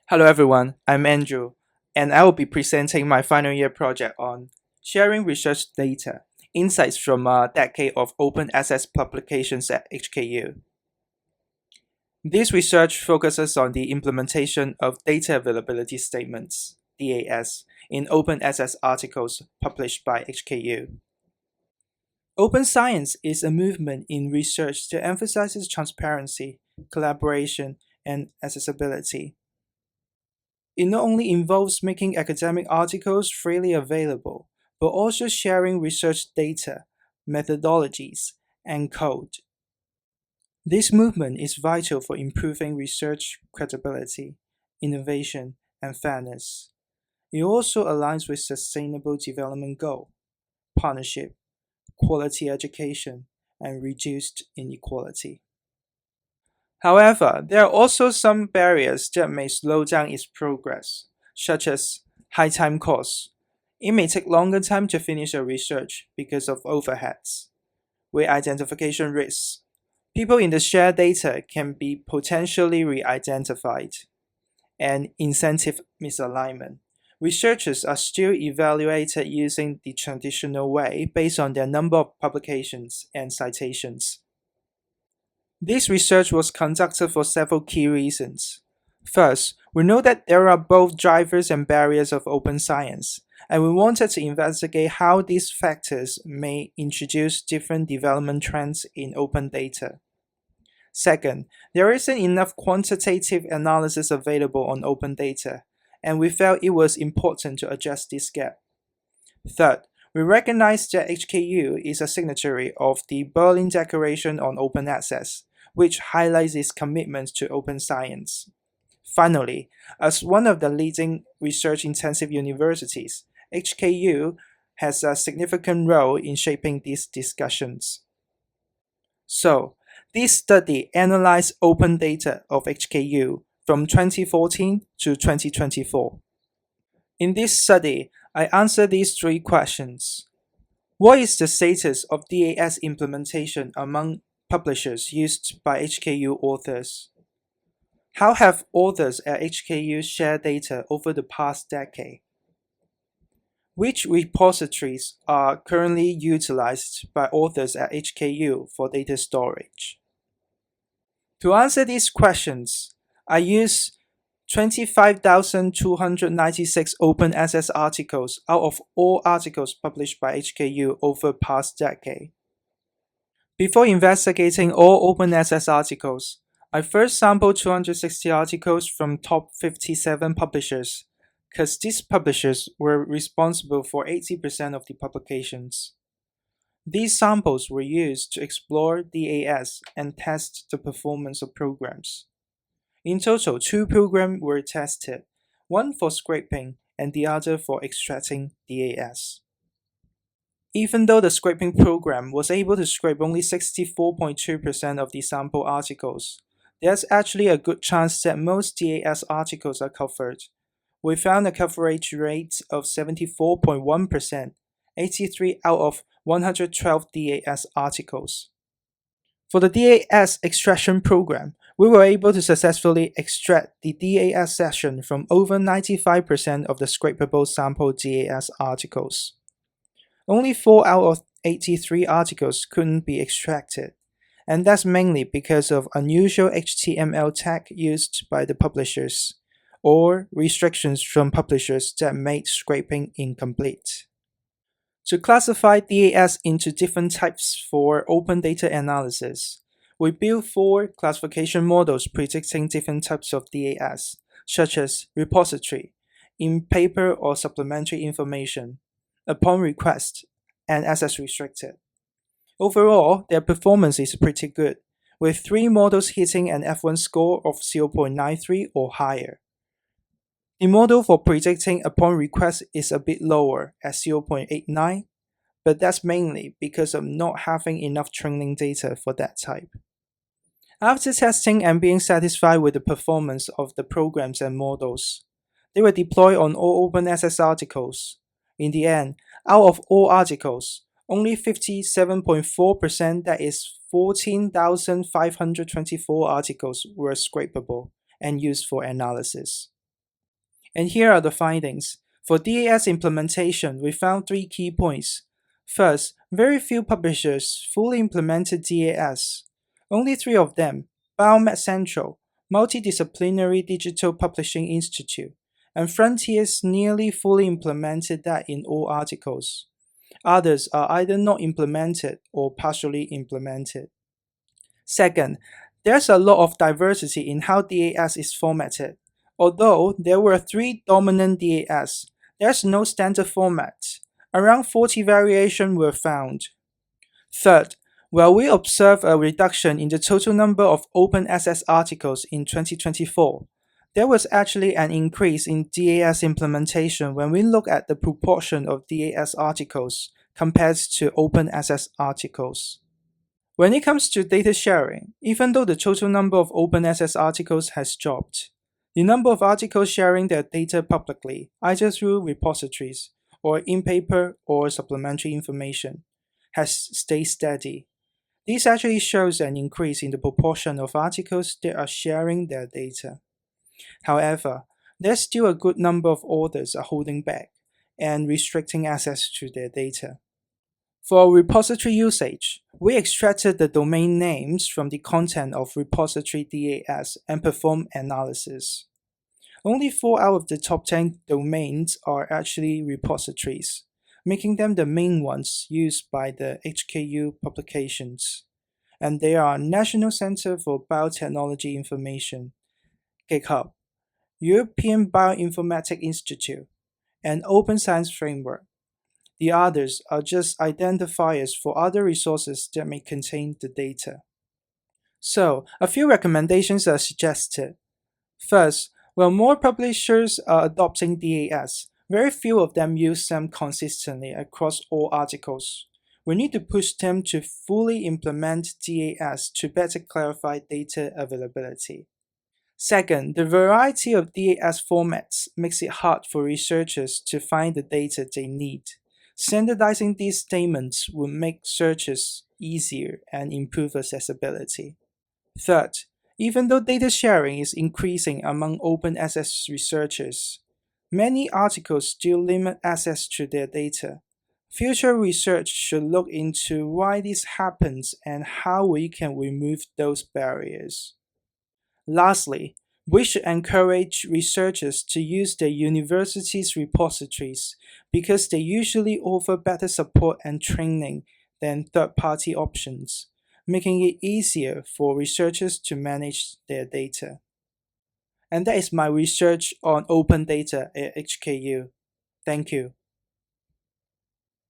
Hello everyone, I'm Andrew, and I will be presenting my final year project on sharing research data, insights from a decade of open access publications at HKU. This research focuses on the implementation of data availability statements, DAS, in open access articles published by HKU. Open science is a movement in research that emphasizes transparency, collaboration, and accessibility. It not only involves making academic articles freely available, but also sharing research data, methodologies, and code. This movement is vital for improving research credibility, innovation, and fairness. It also aligns with Sustainable Development Goal, partnership, quality education, and reduced inequality. However, there are also some barriers that may slow down its progress, such as high time costs. It may take longer time to finish a research because of overheads, re-identification risks. People in the shared data can be potentially re-identified, and incentive misalignment. Researchers are still evaluated using the traditional way based on their number of publications and citations. This research was conducted for several key reasons. First, we know that there are both drivers and barriers of open science, and we wanted to investigate how these factors may introduce different development trends in open data. Second, there isn't enough quantitative analysis available on open data, and we felt it was important to address this gap. Third, we recognize that HKU is a signatory of the Berlin Declaration on Open Access, which highlights its commitment to open science. Finally, as one of the leading research-intensive universities, HKU has a significant role in shaping these discussions. So, this study analyzed open data of HKU from 2014 to 2024. In this study, I answered these three questions. What is the status of DAS implementation among publishers used by HKU authors? How have authors at HKU shared data over the past decade? Which repositories are currently utilized by authors at HKU for data storage? To answer these questions, I use 25,296 open access articles out of all articles published by HKU over the past decade. Before investigating all open access articles, I first sampled 260 articles from top 57 publishers, because these publishers were responsible for 80% of the publications. These samples were used to explore DAS and test the performance of programs. In total, two programs were tested, one for scraping and the other for extracting DAS. Even though the scraping program was able to scrape only 64.2% of the sample articles, there's actually a good chance that most DAS articles are covered. We found a coverage rate of 74.1%, 83 out of 112 DAS articles. For the DAS extraction program, we were able to successfully extract the DAS session from over 95% of the scrapable sample DAS articles. Only 4 out of 83 articles couldn't be extracted, and that's mainly because of unusual HTML tag used by the publishers, or restrictions from publishers that made scraping incomplete. To classify DAS into different types for open data analysis, we built 4 classification models predicting different types of DAS, such as repository, in paper or supplementary information, upon request, and access restricted. Overall, their performance is pretty good, with 3 models hitting an F1 score of 0.93 or higher. The model for predicting upon request is a bit lower at 0.89, but that's mainly because of not having enough training data for that type. After testing and being satisfied with the performance of the programs and models, they were deployed on all open access articles. In the end, out of all articles, only 57.4%, that is 14,524 articles, were scrapable and used for analysis. And here are the findings. For DAS implementation, we found three key points. First, very few publishers fully implemented DAS. Only three of them: Biomed Central, Multidisciplinary Digital Publishing Institute, and Frontiers nearly fully implemented that in all articles. Others are either not implemented or partially implemented. Second, there's a lot of diversity in how DAS is formatted. Although there were three dominant DAS, there's no standard format. Around 40 variations were found. Third, while we observe a reduction in the total number of open access articles in 2024, there was actually an increase in DAS implementation when we look at the proportion of DAS articles compared to open access articles. When it comes to data sharing, even though the total number of open access articles has dropped, the number of articles sharing their data publicly, either through repositories or in paper or supplementary information, has stayed steady. This actually shows an increase in the proportion of articles that are sharing their data. However, there's still a good number of authors are holding back and restricting access to their data. For repository usage, we extracted the domain names from the content of repository DAS and performed analysis. Only 4 out of the top 10 domains are actually repositories, making them the main ones used by the HKU publications. And they are National Center for Biotechnology Information, GitHub, European Bioinformatics Institute, and Open Science Framework. The others are just identifiers for other resources that may contain the data. So, a few recommendations are suggested. First, while more publishers are adopting DAS, very few of them use them consistently across all articles. We need to push them to fully implement DAS to better clarify data availability. Second, the variety of DAS formats makes it hard for researchers to find the data they need. Standardizing these statements would make searches easier and improve accessibility. Third, even though data sharing is increasing among open access researchers, many articles still limit access to their data. Future research should look into why this happens and how we can remove those barriers. Lastly, we should encourage researchers to use their university's repositories because they usually offer better support and training than third-party options, making it easier for researchers to manage their data. And that is my research on open data at HKU. Thank you.